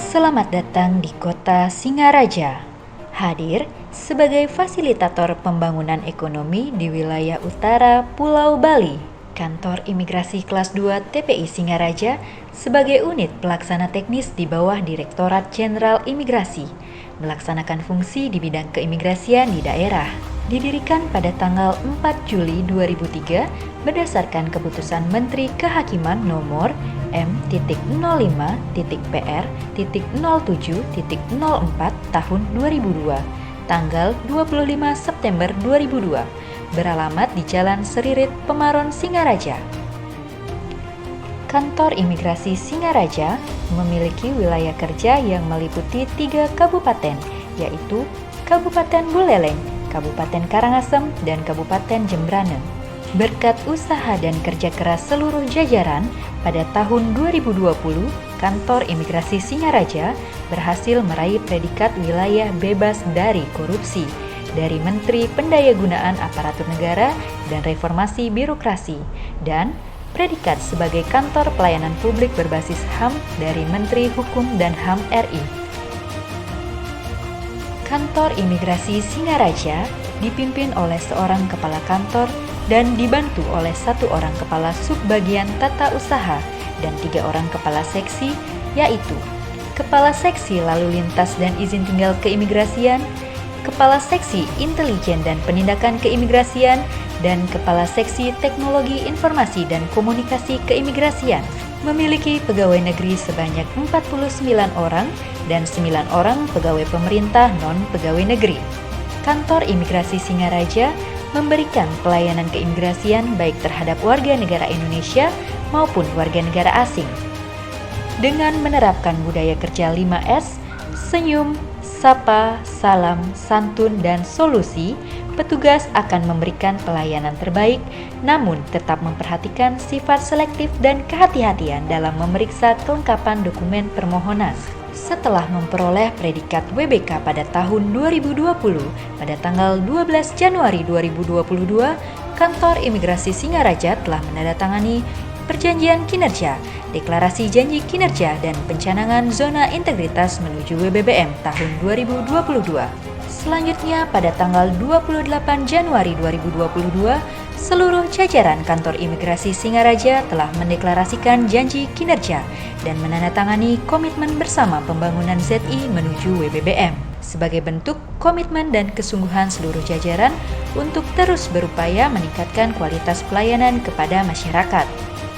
Selamat datang di kota Singaraja. Hadir sebagai fasilitator pembangunan ekonomi di wilayah utara Pulau Bali. Kantor Imigrasi Kelas 2 TPI Singaraja sebagai unit pelaksana teknis di bawah Direktorat Jenderal Imigrasi, melaksanakan fungsi di bidang keimigrasian di daerah. Didirikan pada tanggal 4 Juli 2003 berdasarkan keputusan Menteri Kehakiman nomor M.PR.07.04 tahun 2002, tanggal 25 September 2002, beralamat di Jalan Seririt, Pemaron, Singaraja. Kantor Imigrasi Singaraja memiliki wilayah kerja yang meliputi 3 kabupaten, yaitu Kabupaten Buleleng, Kabupaten Karangasem, dan Kabupaten Jembrane. Berkat usaha dan kerja keras seluruh jajaran, pada tahun 2020, Kantor Imigrasi Singaraja berhasil meraih predikat wilayah bebas dari korupsi dari Menteri Pendayagunaan Aparatur Negara dan Reformasi Birokrasi, dan predikat sebagai Kantor Pelayanan Publik Berbasis HAM dari Menteri Hukum dan HAM RI. Kantor Imigrasi Singaraja dipimpin oleh seorang kepala kantor dan dibantu oleh 1 orang kepala subbagian tata usaha dan 3 orang kepala seksi, yaitu Kepala Seksi Lalu Lintas dan Izin Tinggal Keimigrasian, Kepala Seksi Intelijen dan Penindakan Keimigrasian, dan Kepala Seksi Teknologi Informasi dan Komunikasi Keimigrasian. Memiliki pegawai negeri sebanyak 49 orang dan 9 orang pegawai pemerintah non-pegawai negeri. Kantor Imigrasi Singaraja memberikan pelayanan keimigrasian baik terhadap warga negara Indonesia maupun warga negara asing. Dengan menerapkan budaya kerja 5S, senyum, sapa, salam, santun, dan solusi, petugas akan memberikan pelayanan terbaik, namun tetap memperhatikan sifat selektif dan kehati-hatian dalam memeriksa kelengkapan dokumen permohonan. Setelah memperoleh predikat WBK pada tahun 2020, pada tanggal 12 Januari 2022, Kantor Imigrasi Singaraja telah menandatangani Perjanjian Kinerja, Deklarasi Janji Kinerja, dan Pencanangan Zona Integritas menuju WBBM tahun 2022. Selanjutnya, pada tanggal 28 Januari 2022, seluruh jajaran Kantor Imigrasi Singaraja telah mendeklarasikan janji kinerja dan menandatangani komitmen bersama pembangunan ZI menuju WBBM sebagai bentuk komitmen dan kesungguhan seluruh jajaran untuk terus berupaya meningkatkan kualitas pelayanan kepada masyarakat.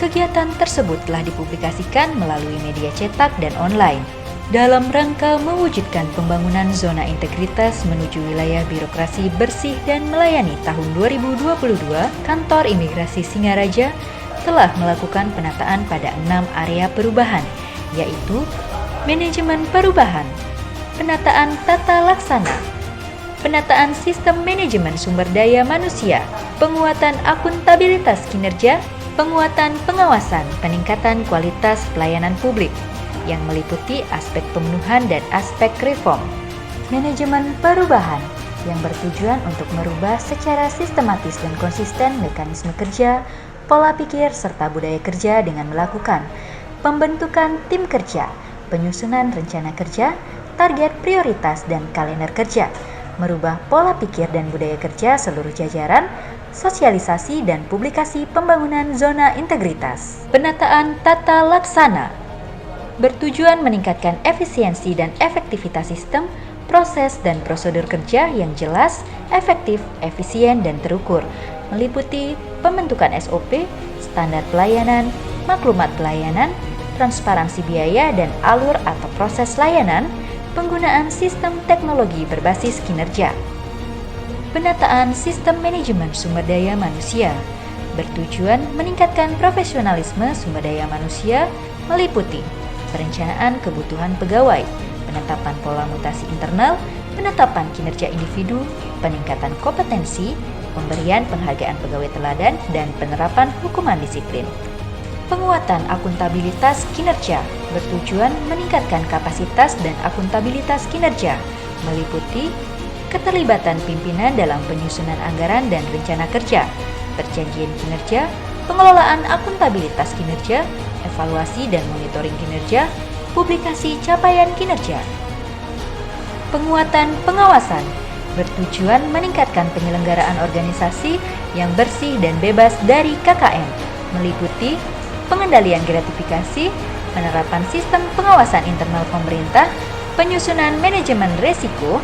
Kegiatan tersebut telah dipublikasikan melalui media cetak dan online. Dalam rangka mewujudkan pembangunan zona integritas menuju wilayah birokrasi bersih dan melayani tahun 2022, Kantor Imigrasi Singaraja telah melakukan penataan pada 6 area perubahan, yaitu manajemen perubahan, penataan tata laksana, penataan sistem manajemen sumber daya manusia, penguatan akuntabilitas kinerja, penguatan pengawasan, peningkatan kualitas pelayanan publik, yang meliputi aspek pemenuhan dan aspek reform. Manajemen perubahan yang bertujuan untuk merubah secara sistematis dan konsisten mekanisme kerja, pola pikir, serta budaya kerja dengan melakukan pembentukan tim kerja, penyusunan rencana kerja, target prioritas, dan kalender kerja, merubah pola pikir dan budaya kerja seluruh jajaran, sosialisasi dan publikasi pembangunan zona integritas. Penataan tata laksana bertujuan meningkatkan efisiensi dan efektivitas sistem, proses, dan prosedur kerja yang jelas, efektif, efisien, dan terukur, meliputi pembentukan SOP, standar pelayanan, maklumat pelayanan, transparansi biaya dan alur atau proses layanan, penggunaan sistem teknologi berbasis kinerja. Penataan sistem manajemen sumber daya manusia bertujuan meningkatkan profesionalisme sumber daya manusia, meliputi perencanaan kebutuhan pegawai, penetapan pola mutasi internal, penetapan kinerja individu, peningkatan kompetensi, pemberian penghargaan pegawai teladan, dan penerapan hukuman disiplin. Penguatan akuntabilitas kinerja bertujuan meningkatkan kapasitas dan akuntabilitas kinerja, meliputi keterlibatan pimpinan dalam penyusunan anggaran dan rencana kerja, perjanjian kinerja, pengelolaan akuntabilitas kinerja, evaluasi dan monitoring kinerja, publikasi capaian kinerja. Penguatan pengawasan bertujuan meningkatkan penyelenggaraan organisasi yang bersih dan bebas dari KKN, meliputi pengendalian gratifikasi, penerapan sistem pengawasan internal pemerintah, penyusunan manajemen risiko,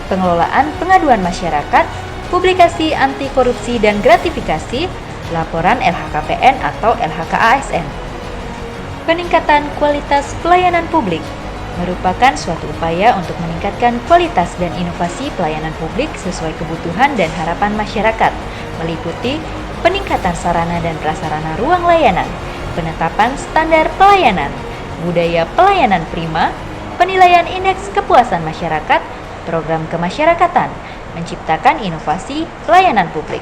pengelolaan pengaduan masyarakat, publikasi anti korupsi dan gratifikasi, laporan LHKPN atau LHKASN. Peningkatan kualitas pelayanan publik merupakan suatu upaya untuk meningkatkan kualitas dan inovasi pelayanan publik sesuai kebutuhan dan harapan masyarakat, meliputi peningkatan sarana dan prasarana ruang layanan, penetapan standar pelayanan, budaya pelayanan prima, penilaian indeks kepuasan masyarakat, program kemasyarakatan, menciptakan inovasi pelayanan publik.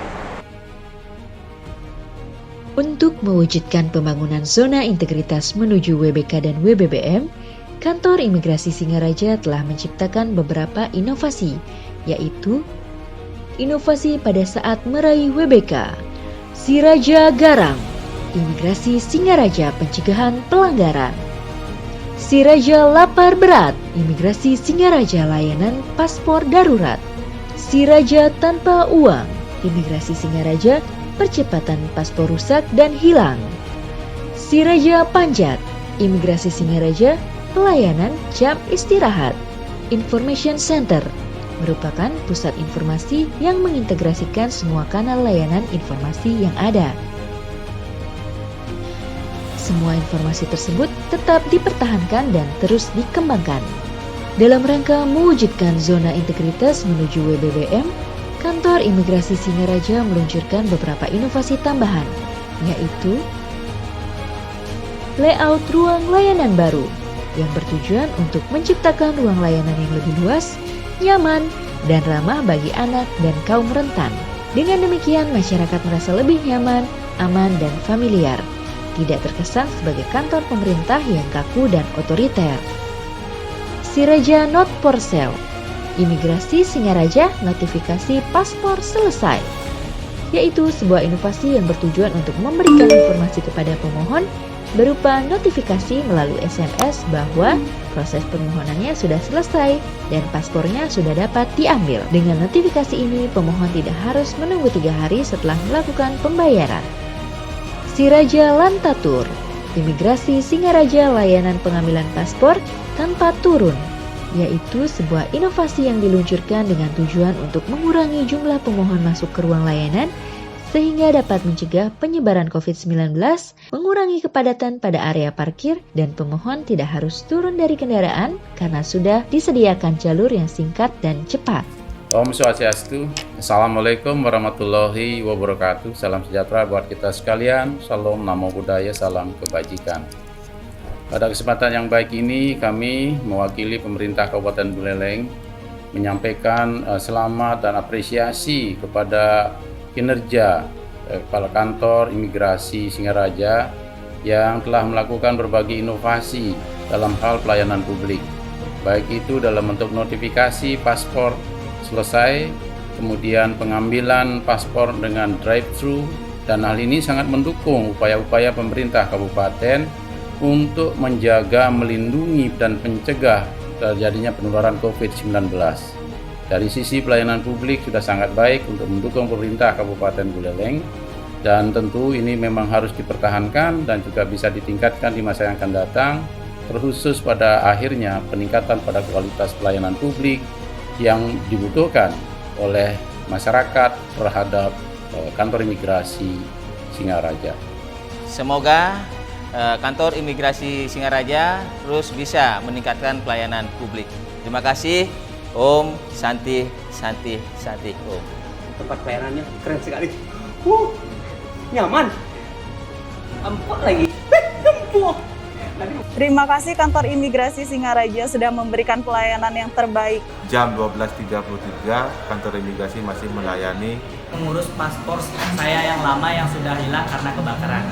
Untuk mewujudkan pembangunan zona integritas menuju WBK dan WBBM, Kantor Imigrasi Singaraja telah menciptakan beberapa inovasi, yaitu inovasi pada saat meraih WBK, Siraja Garang, Imigrasi Singaraja pencegahan pelanggaran, Siraja Lapar Berat, Imigrasi Singaraja layanan paspor darurat, Siraja Tanpa Uang, Imigrasi Singaraja percepatan paspor rusak dan hilang, Siraja Panjat, Imigrasi Singaraja pelayanan jam istirahat. Information Center merupakan pusat informasi yang mengintegrasikan semua kanal layanan informasi yang ada. Semua informasi tersebut tetap dipertahankan dan terus dikembangkan. Dalam rangka mewujudkan zona integritas menuju WBBM, Kantor Imigrasi Singaraja meluncurkan beberapa inovasi tambahan, yaitu layout ruang layanan baru yang bertujuan untuk menciptakan ruang layanan yang lebih luas, nyaman, dan ramah bagi anak dan kaum rentan. Dengan demikian, masyarakat merasa lebih nyaman, aman, dan familiar, tidak terkesan sebagai kantor pemerintah yang kaku dan otoriter. Siraja Not for Sale, Imigrasi Singaraja notifikasi paspor selesai, yaitu sebuah inovasi yang bertujuan untuk memberikan informasi kepada pemohon berupa notifikasi melalui SMS bahwa proses permohonannya sudah selesai dan paspornya sudah dapat diambil. Dengan notifikasi ini, pemohon tidak harus menunggu 3 hari setelah melakukan pembayaran. Siraja Lantatur, Imigrasi Singaraja layanan pengambilan paspor tanpa turun, yaitu sebuah inovasi yang diluncurkan dengan tujuan untuk mengurangi jumlah pemohon masuk ke ruang layanan sehingga dapat mencegah penyebaran COVID-19, mengurangi kepadatan pada area parkir, dan pemohon tidak harus turun dari kendaraan karena sudah disediakan jalur yang singkat dan cepat. Om Swastiastu, Assalamualaikum warahmatullahi wabarakatuh. Salam sejahtera buat kita sekalian. Salam, namo buddhaya, salam kebajikan. Pada kesempatan yang baik ini, kami mewakili pemerintah Kabupaten Buleleng menyampaikan selamat dan apresiasi kepada kinerja Kepala Kantor Imigrasi Singaraja yang telah melakukan berbagai inovasi dalam hal pelayanan publik, baik itu dalam bentuk notifikasi paspor selesai, kemudian pengambilan paspor dengan drive-thru, dan hal ini sangat mendukung upaya-upaya pemerintah kabupaten untuk menjaga, melindungi, dan mencegah terjadinya penularan COVID-19. Dari sisi pelayanan publik sudah sangat baik untuk mendukung pemerintah Kabupaten Buleleng, dan tentu ini memang harus dipertahankan dan juga bisa ditingkatkan di masa yang akan datang, terkhusus pada akhirnya peningkatan pada kualitas pelayanan publik yang dibutuhkan oleh masyarakat terhadap Kantor Imigrasi Singaraja. Semoga Kantor Imigrasi Singaraja terus bisa meningkatkan pelayanan publik. Terima kasih. Om Santi Santi Santi Om. Tempat pelayanannya keren sekali. Nyaman. Empuk lagi. Empuk. Terima kasih Kantor Imigrasi Singaraja sudah memberikan pelayanan yang terbaik. Jam 12.33, Kantor Imigrasi masih melayani mengurus paspor saya yang lama yang sudah hilang karena kebakaran.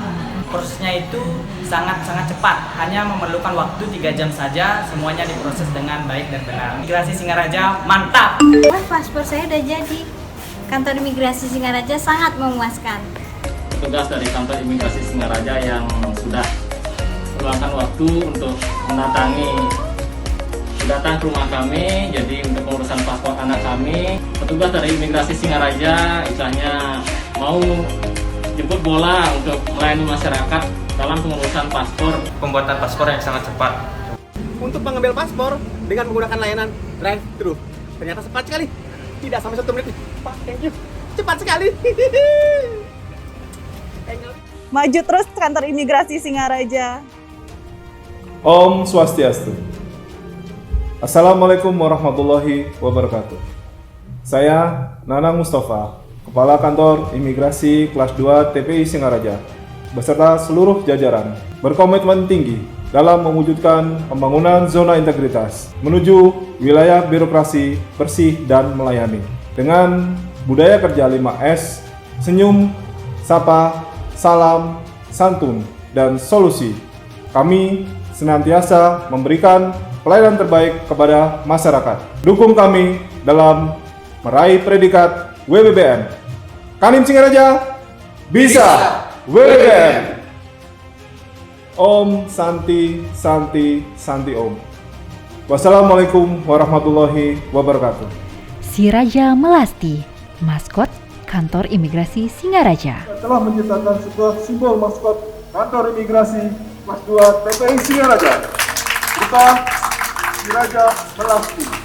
Prosesnya itu sangat-sangat cepat, hanya memerlukan waktu 3 jam saja, semuanya diproses dengan baik dan benar. Imigrasi Singaraja mantap! Wah, paspor saya udah jadi. Kantor Imigrasi Singaraja sangat memuaskan. Petugas dari Kantor Imigrasi Singaraja yang sudah meluangkan waktu untuk datang ke rumah kami, jadi untuk pengurusan paspor anak kami. Petugas dari Imigrasi Singaraja istilahnya mau jemput bola untuk melayani masyarakat dalam pengurusan paspor. Pembuatan paspor yang sangat cepat. Untuk mengambil paspor dengan menggunakan layanan drive-thru. Ternyata cepat sekali. Tidak sampai 1 menit. Pak, thank you. Cepat sekali. Maju terus kantor imigrasi Singaraja. Om Swastiastu. Assalamualaikum warahmatullahi wabarakatuh. Saya Nanang Mustafa, Kepala Kantor Imigrasi Kelas 2 TPI Singaraja, beserta seluruh jajaran, berkomitmen tinggi dalam mewujudkan pembangunan zona integritas menuju wilayah birokrasi bersih dan melayani. Dengan budaya kerja 5S, senyum, sapa, salam, santun, dan solusi, kami senantiasa memberikan pelayanan terbaik kepada masyarakat. Dukung kami dalam meraih predikat WBBM. Kanim Singaraja bisa WBBM. Om Santi Santi Santi Om. Wassalamualaikum warahmatullahi wabarakatuh. Si Raja Melasti, maskot Kantor Imigrasi Singaraja. Telah menciptakan sebuah simbol maskot Kantor Imigrasi Kelas 2 TPI Singaraja. Kita Si Raja Melasti.